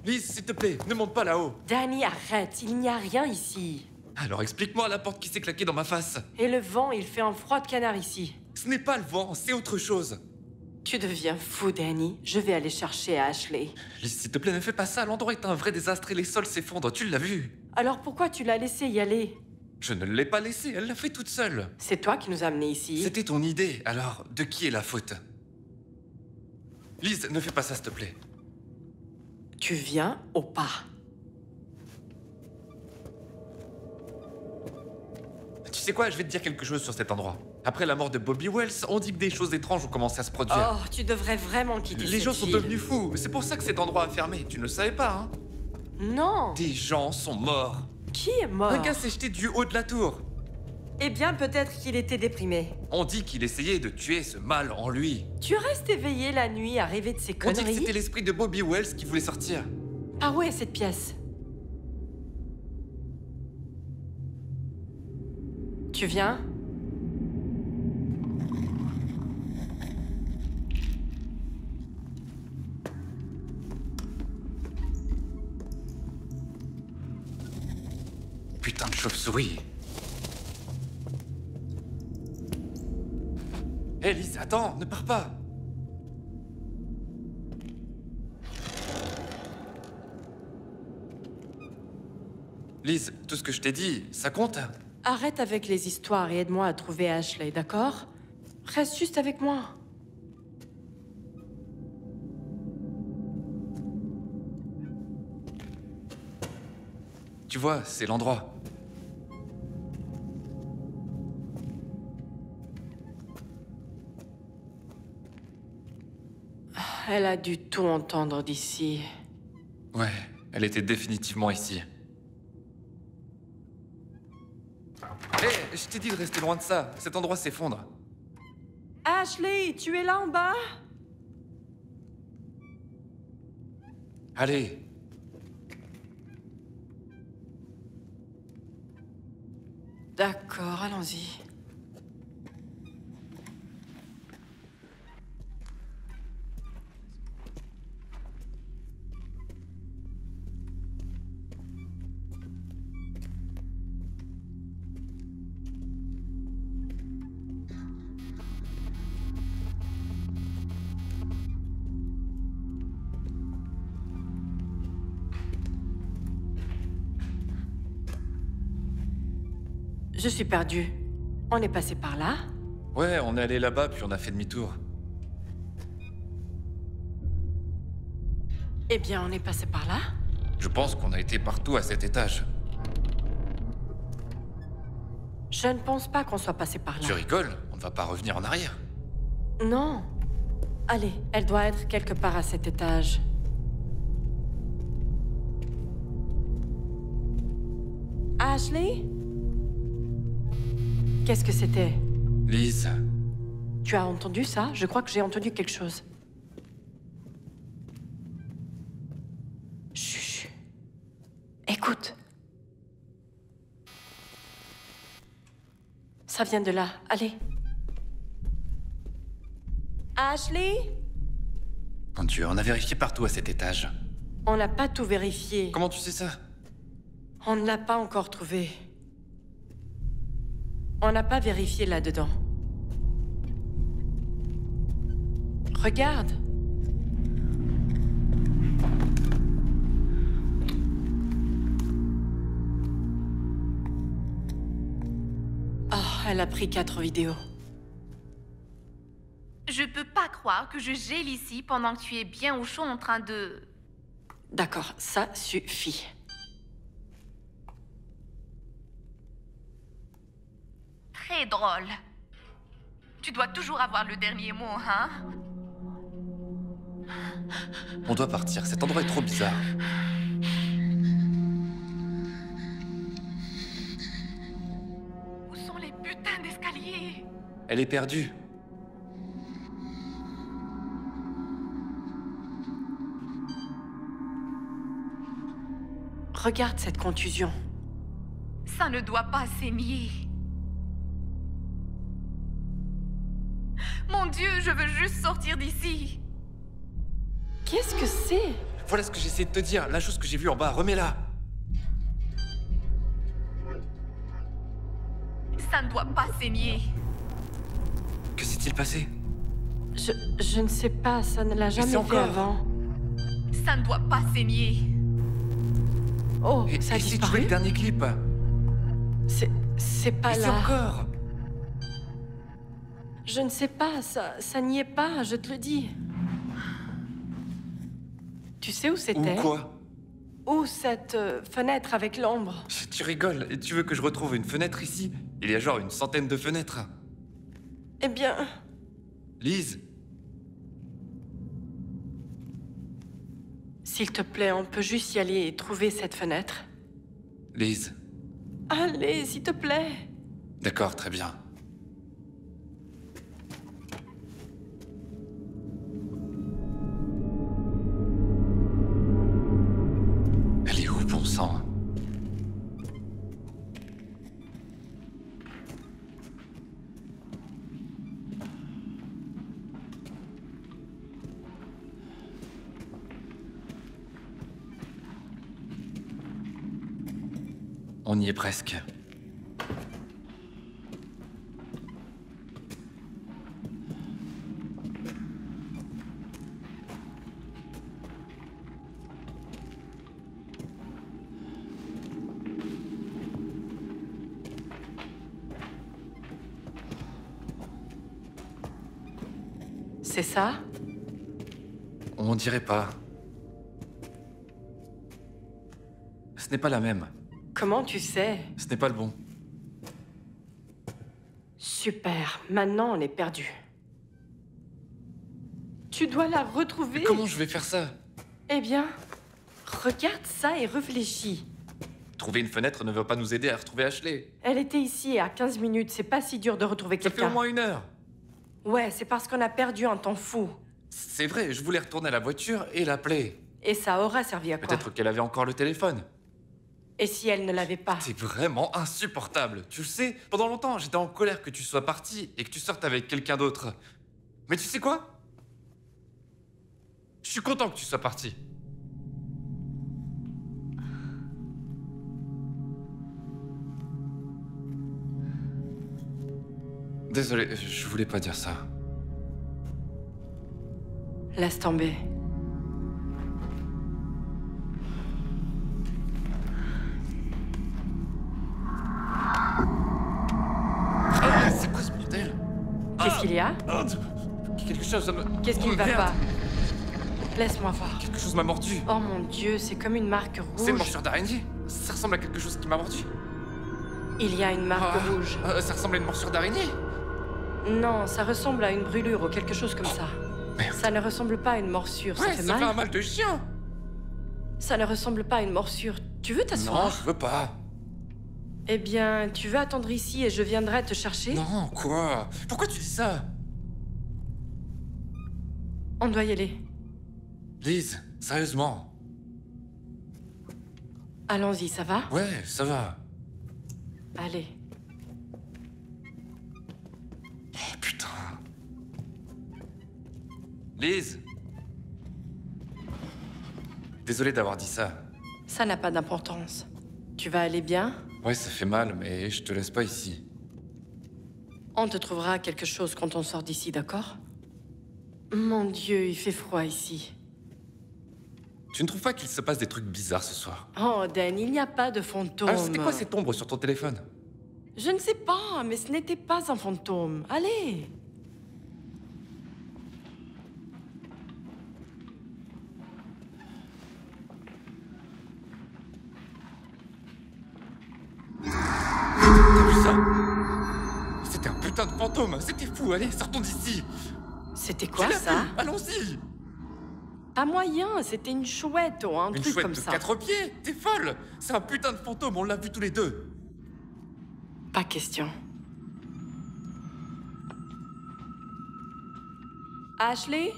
Lise, s'il te plaît, ne monte pas là-haut. Danny, arrête, il n'y a rien ici. Alors explique-moi la porte qui s'est claquée dans ma face. Et le vent, il fait un froid de canard ici. Ce n'est pas le vent, c'est autre chose. Tu deviens fou, Danny. Je vais aller chercher Ashley. Lise, s'il te plaît, ne fais pas ça. L'endroit est un vrai désastre et les sols s'effondrent. Tu l'as vu? Alors pourquoi tu l'as laissé y aller? Je ne l'ai pas laissée, elle l'a fait toute seule. C'est toi qui nous as amenés ici. C'était ton idée, alors de qui est la faute? Lise, ne fais pas ça, s'il te plaît. Tu viens ou pas? Tu sais quoi, je vais te dire quelque chose sur cet endroit. Après la mort de Bobby Wells, on dit que des choses étranges ont commencé à se produire. Oh, tu devrais vraiment quitter Les cette gens sont ville. devenus fous, c'est pour ça que cet endroit a fermé. Tu ne le savais pas, hein? Non. Des gens sont morts. Qui est mort? Un gars s'est jeté du haut de la tour. Eh bien, peut-être qu'il était déprimé. On dit qu'il essayait de tuer ce mal en lui. Tu restes éveillé la nuit à rêver de ces On dit que conneries? c'était l'esprit de Bobby Wells qui voulait sortir. Ah ouais, cette pièce. Tu viens? Putain de chauve-souris. Hé, Lise, attends, ne pars pas. Lise, tout ce que je t'ai dit, ça compte? Arrête avec les histoires et aide-moi à trouver Ashley, d'accord? Reste juste avec moi. Tu vois, c'est l'endroit. Elle a dû tout entendre d'ici. Ouais, elle était définitivement ici. Hé, je t'ai dit de rester loin de ça. Cet endroit s'effondre. Ashley, tu es là en bas? Allez. D'accord, allons-y. Je suis perdue. On est passé par là? Ouais, on est allé là-bas, puis on a fait demi-tour. Eh bien, on est passé par là. Je pense qu'on a été partout à cet étage. Je ne pense pas qu'on soit passé par là. Tu rigoles? On ne va pas revenir en arrière. Non. Allez, elle doit être quelque part à cet étage. Ashley? Qu'est-ce que c'était? Liz, Tu as entendu ça? Je crois que j'ai entendu quelque chose. Chut. Écoute. Ça vient de là. Allez. Ashley? mon Dieu, on a vérifié partout à cet étage. On n'a pas tout vérifié. Comment tu sais ça? On ne l'a pas encore trouvé. On n'a pas vérifié là-dedans. Regarde. Oh, elle a pris 4 vidéos. Je peux pas croire que je gèle ici pendant que tu es bien au chaud en train de... D'accord, ça suffit. Très drôle. Tu dois toujours avoir le dernier mot, hein? On doit partir, cet endroit est trop bizarre. Où sont les putains d'escaliers? Elle est perdue. Regarde cette contusion. Ça ne doit pas saigner. Mon Dieu, je veux juste sortir d'ici. Qu'est-ce que c'est? Voilà ce que j'essaie de te dire. La chose que j'ai vue en bas, remets-la. Ça ne doit pas saigner. Que s'est-il passé? Je ne sais pas, ça ne l'a jamais fait encore avant. Ça ne doit pas saigner. Oh, Et ça a si tu disparu? jouais le dernier clip? C'est pas Et c'est là. encore? Je ne sais pas, ça n'y est pas, je te le dis. Tu sais où c'était? Ou quoi? Où cette fenêtre avec l'ombre? Tu rigoles. Et tu veux que je retrouve une fenêtre ici? Il y a genre une centaine de fenêtres. Eh bien, Liz, s'il te plaît, on peut juste y aller et trouver cette fenêtre. Liz. Allez, s'il te plaît. D'accord, très bien. Elle est où, bon sang? On y est presque. C'est ça? On dirait pas. Ce n'est pas la même. Comment tu sais? Ce n'est pas le bon. Super, maintenant on est perdu. Tu dois la retrouver. Mais comment je vais faire ça? Eh bien, regarde ça et réfléchis. Trouver une fenêtre ne va pas nous aider à retrouver Ashley. Elle était ici à 15 minutes, c'est pas si dur de retrouver Ça fait au quelqu'un. moins 1 heure. Ouais, c'est parce qu'on a perdu un temps fou. C'est vrai, je voulais retourner à la voiture et l'appeler. Et ça aura servi à quoi? Peut-être qu'elle avait encore le téléphone. Et si elle ne l'avait pas? C'est vraiment insupportable. Tu le sais, pendant longtemps, j'étais en colère que tu sois parti et que tu sortes avec quelqu'un d'autre. Mais tu sais quoi? Je suis content que tu sois parti. Désolé, je voulais pas dire ça. Laisse tomber. Ah, c'est quoi ce bordel? Qu'est-ce qu'il y a? Ah, quelque chose... Qu'est-ce qui ne va merde. pas? Laisse-moi voir. Quelque chose m'a mordu. Oh mon Dieu, c'est comme une marque C'est une rouge. morsure d'araignée. Ça ressemble à quelque chose qui m'a mordu. Il y a une marque rouge. Ça ressemble à une morsure d'araignée. Non, ça ressemble à une brûlure ou quelque chose comme ça. Merde. Ça ne ressemble pas à une morsure, Ouais, ça fait ça mal. fait un mal de chien. Ça ne ressemble pas à une morsure. Tu veux Non, t'asseoir? je veux pas. Eh bien, tu veux attendre ici et je viendrai te chercher? Non, quoi? Pourquoi tu dis ça? On doit y aller. Lise, sérieusement. Allons-y, ça va? Ouais, ça va. Allez. Oh putain. Lise. Désolé d'avoir dit ça. Ça n'a pas d'importance. Tu vas aller bien? Ouais, ça fait mal, mais je te laisse pas ici. On te trouvera quelque chose quand on sort d'ici, d'accord? Mon Dieu, il fait froid ici. Tu ne trouves pas qu'il se passe des trucs bizarres ce soir? Oh, Dan, il n'y a pas de fantôme. Ah, c'était quoi cette ombre sur ton téléphone? Je ne sais pas, mais ce n'était pas un fantôme. Allez! T'as vu ça? C'était un putain de fantôme. C'était fou. Allez, sortons d'ici. C'était quoi, Tu l'as ça? vu? Allons-y. Pas moyen, c'était une chouette ou un Une truc chouette comme de ça. 4 pieds. T'es folle. C'est un putain de fantôme. On l'a vu tous les deux. Pas question. Ashley?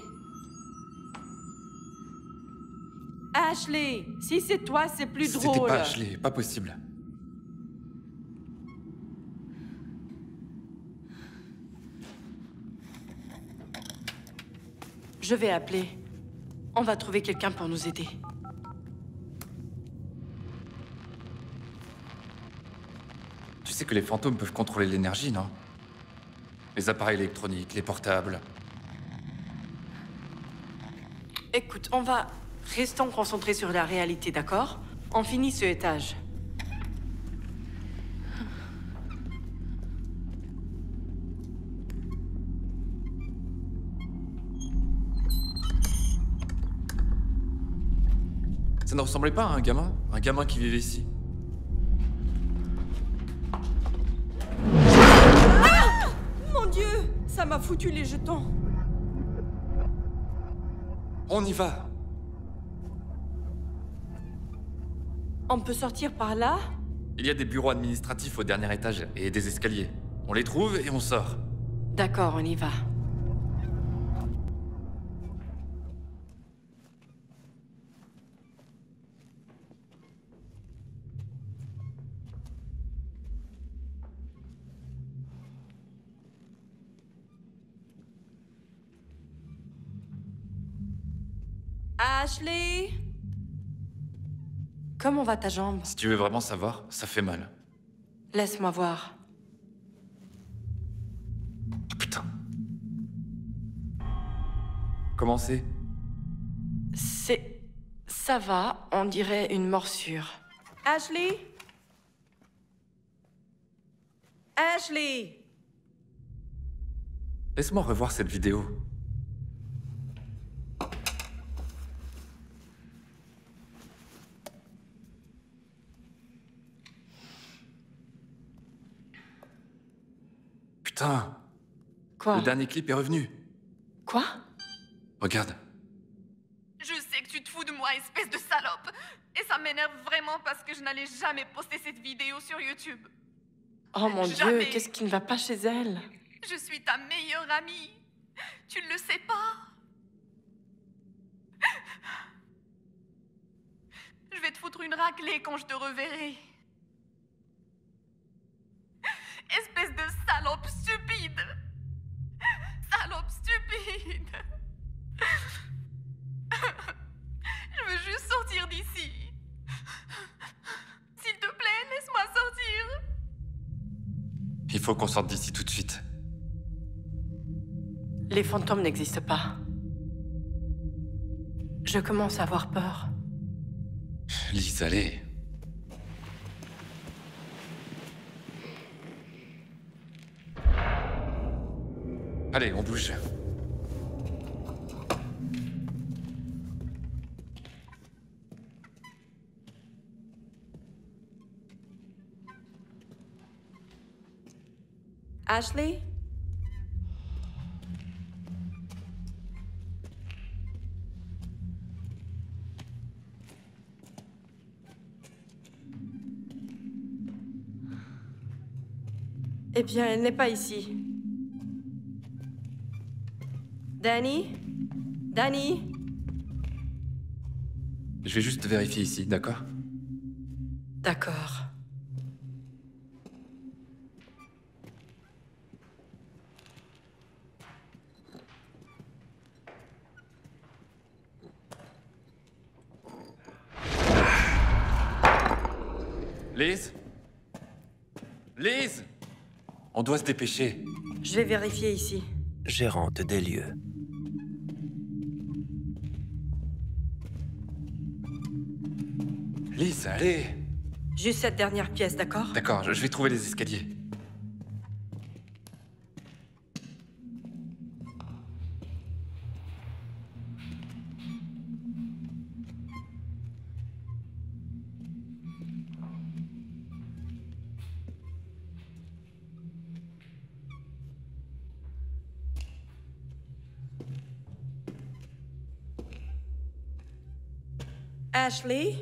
Ashley, si c'est toi, c'est plus C'était drôle. pas Ashley. Pas possible. Je vais appeler. On va trouver quelqu'un pour nous aider. Tu sais que les fantômes peuvent contrôler l'énergie, non? Les appareils électroniques, les portables. Écoute, on va... Restons concentrés sur la réalité, d'accord? On finit ce étage. Ça ne ressemblait pas à un gamin? Un gamin qui vivait ici. Mon Dieu! Ça m'a foutu les jetons. On y va. On peut sortir par là? Il y a des bureaux administratifs au dernier étage et des escaliers. On les trouve et on sort. D'accord, on y va. Ashley? Comment va ta jambe? Si tu veux vraiment savoir, ça fait mal. Laisse-moi voir. Putain. Comment c'est? Ça va, on dirait une morsure. Ashley? Ashley? Laisse-moi revoir cette vidéo. Putain. Quoi? Le dernier clip est revenu. Quoi? Regarde. Je sais que tu te fous de moi, espèce de salope. Et ça m'énerve vraiment parce que je n'allais jamais poster cette vidéo sur YouTube. Oh mon Jamais. Dieu, qu'est-ce qui ne va pas chez elle? Je suis ta meilleure amie. Tu ne le sais pas. Je vais te foutre une raclée quand je te reverrai. Espèce de salope stupide. Salope stupide. Je veux juste sortir d'ici. S'il te plaît, laisse-moi sortir. Il faut qu'on sorte d'ici tout de suite. Les fantômes n'existent pas. Je commence à avoir peur. Lise, allez. Allez, on bouge. Ashley? Eh bien, elle n'est pas ici. Danny? Danny? Je vais juste vérifier ici, d'accord? D'accord. Liz? Liz? On doit se dépêcher. Je vais vérifier ici. Gérante des lieux. Liz, allez! Juste cette dernière pièce, d'accord? D'accord, je vais trouver les escaliers. Ashley?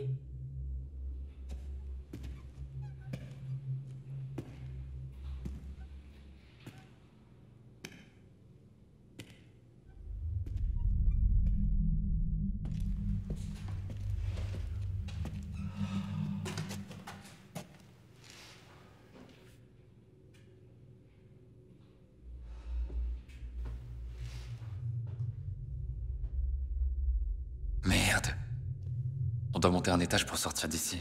Merde. On doit monter un étage pour sortir d'ici.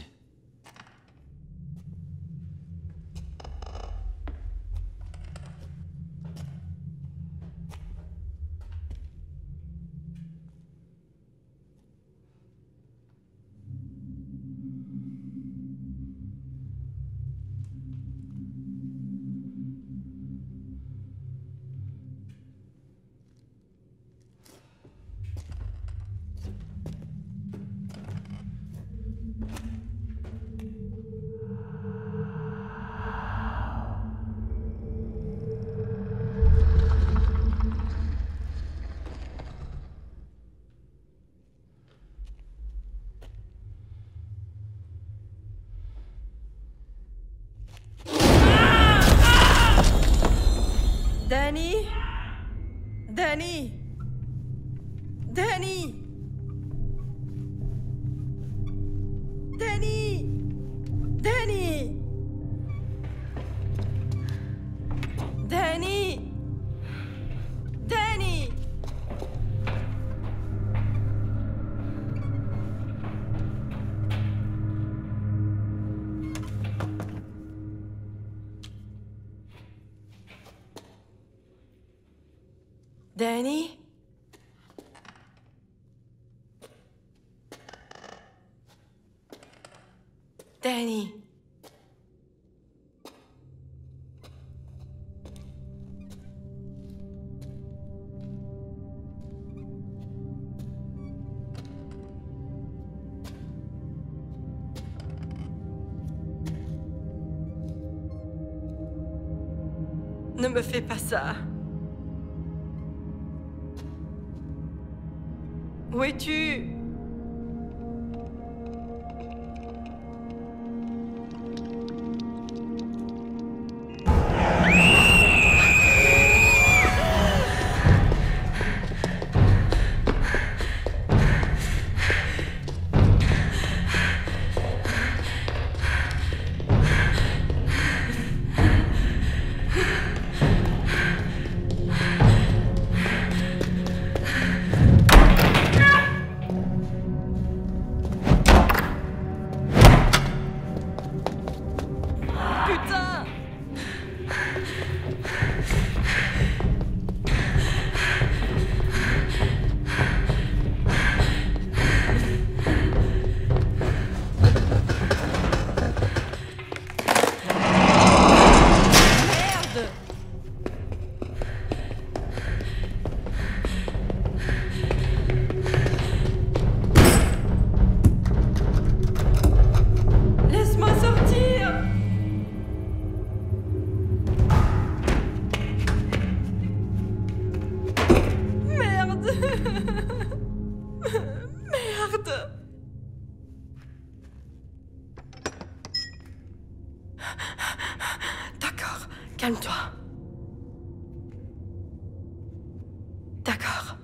Danny? Danny? Danny? Danny? Danny? Danny? Danny? Danny? Danny? Ne me fais pas ça. Où es-tu? Calme-toi. D'accord.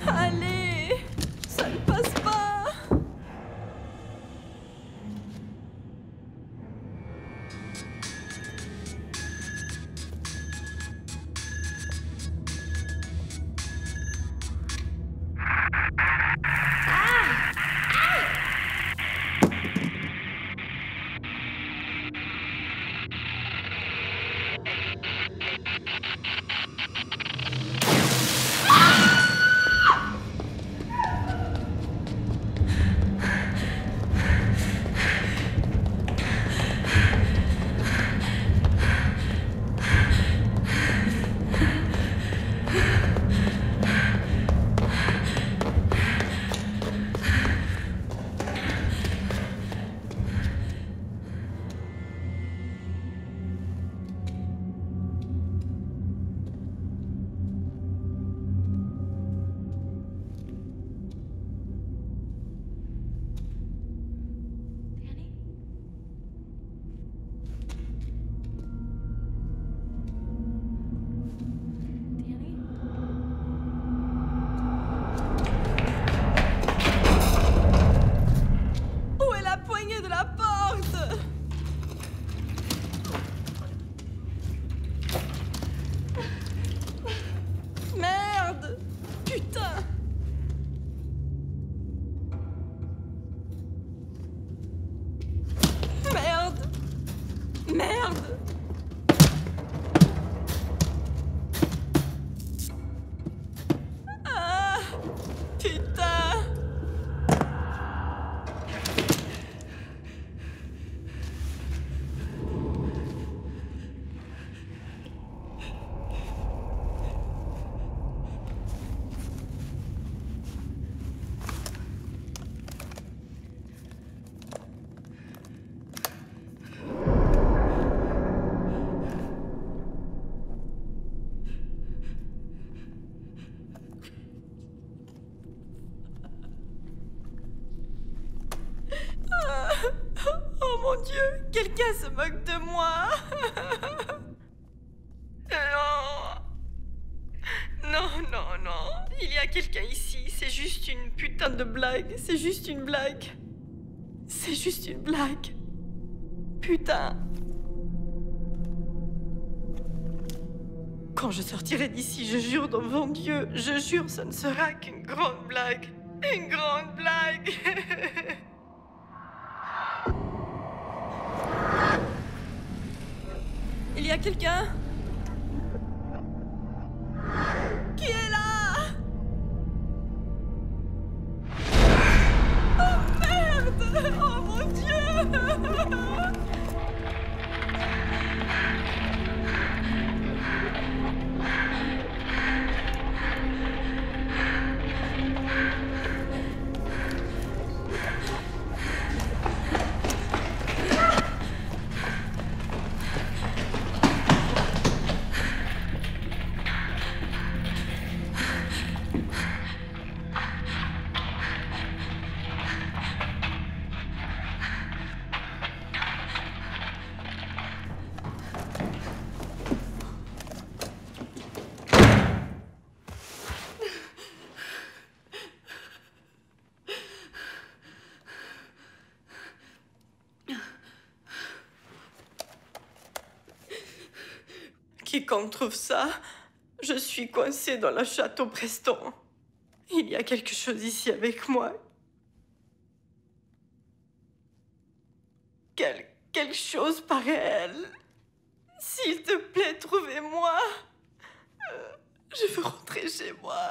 Allez, ça ne passe pas. Où est la poignée de la porte? Merde! Putain! Merde! Merde! Ah! Putain! Oh mon Dieu, quelqu'un se moque de moi. Non. Non, non, non. Il y a quelqu'un ici. C'est juste une putain de blague. C'est juste une blague. C'est juste une blague. Putain. Quand je sortirai d'ici, je jure devant Dieu, je jure, ce ne sera qu'une grande blague. Une grande blague. Il y a quelqu'un? Qui est là? Oh merde! Oh mon Dieu! Quiconque trouve ça, je suis coincée dans le château Preston. Il y a quelque chose ici avec moi. Quelque chose pas réel. S'il te plaît, trouvez-moi. Je veux rentrer chez moi.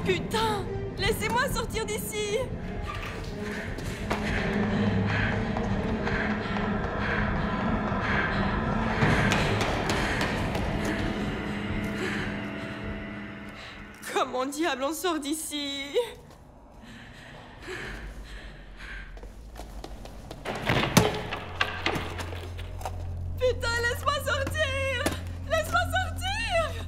Putain! Laissez-moi sortir d'ici! Comment diable on sort d'ici? Putain, laisse-moi sortir! Laisse-moi sortir!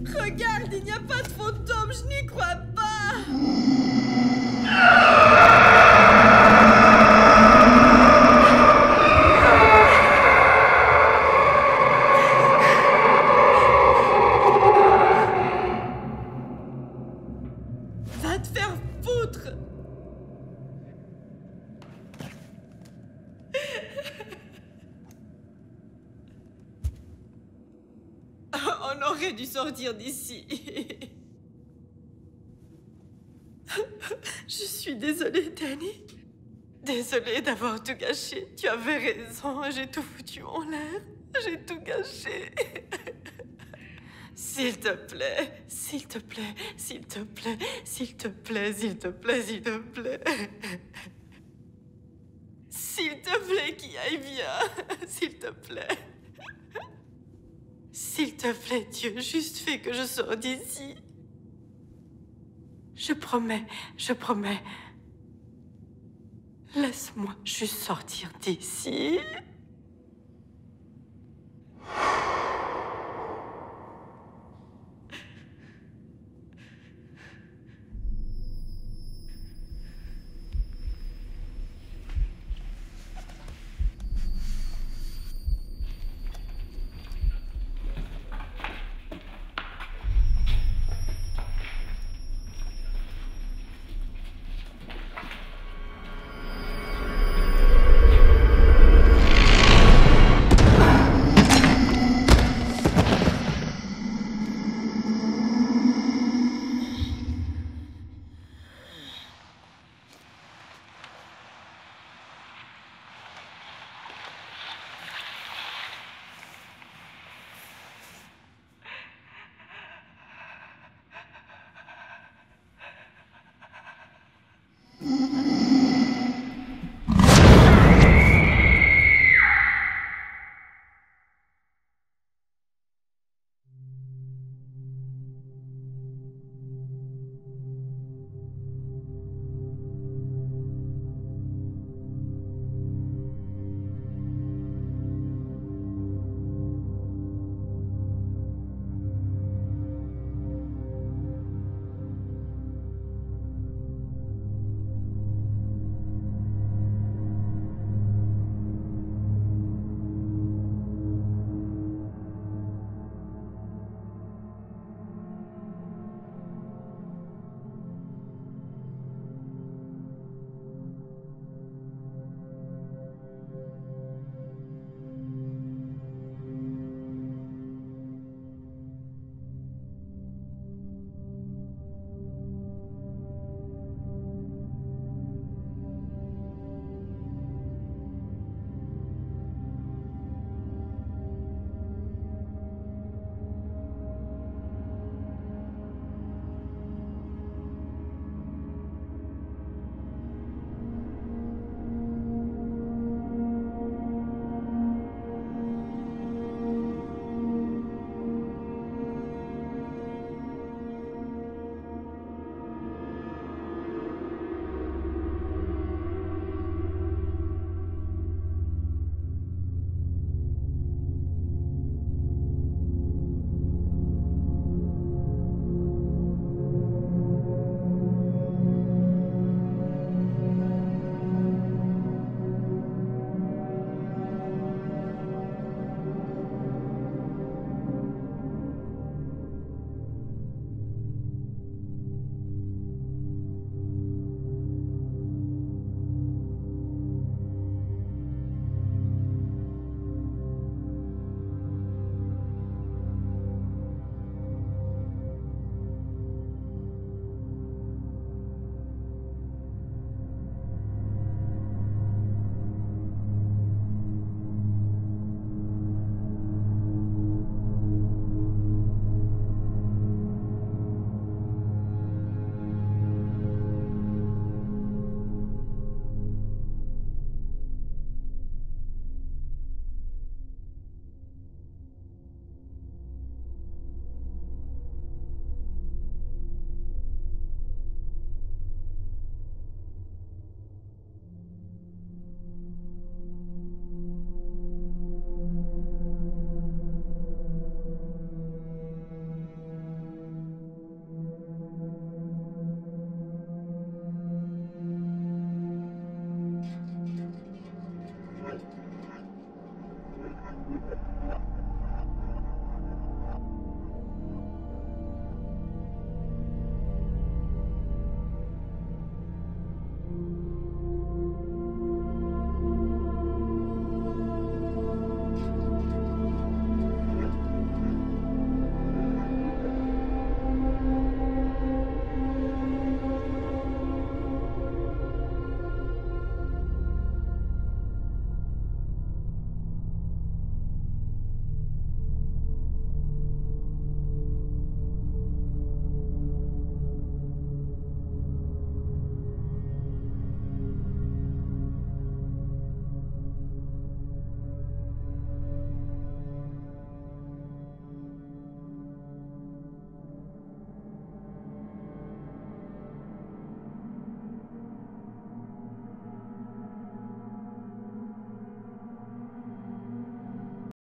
Regarde, il n'y a pas de fantôme, je n'y crois pas. Va te faire foutre. On aurait dû sortir d'ici. Je suis désolée, Danny. Désolée d'avoir tout gâché. Tu avais raison, j'ai tout foutu en l'air. J'ai tout gâché. S'il te plaît, s'il te plaît, s'il te plaît, s'il te plaît, s'il te plaît, s'il te plaît. S'il te plaît, qu'il aille bien. S'il te plaît. S'il te plaît, Dieu, juste fais que je sorte d'ici. Je promets, je promets. Laisse-moi juste sortir d'ici.